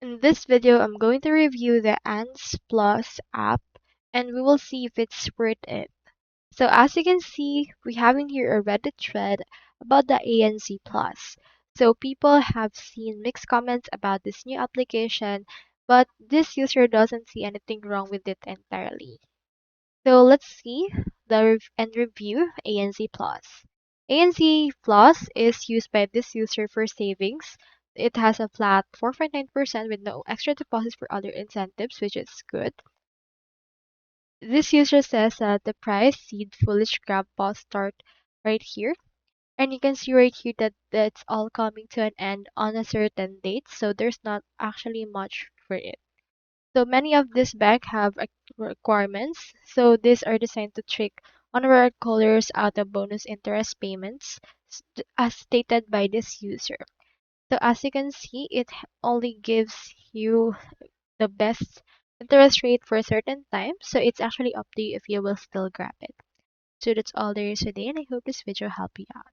In this video, I'm going to review the ANZ Plus app and we will see if it's worth it. So as you can see, we have in here a Reddit thread about the ANZ Plus. So people have seen mixed comments about this new application, but this user doesn't see anything wrong with it entirely. So let's see and review ANZ Plus. ANZ Plus is used by this user for savings. It has a flat 4.9% with no extra deposits for other incentives, which is good. This user says that the price seed foolish grab pause start right here. And you can see right here that that's all coming to an end on a certain date, so there's not actually much for it. So many of these banks have requirements. So these are designed to trick honorary callers out of bonus interest payments, as stated by this user. So as you can see, only gives you the best interest rate for a certain time. So it's actually up to you if you will still grab it. So that's all there is today, and I hope this video helped you out.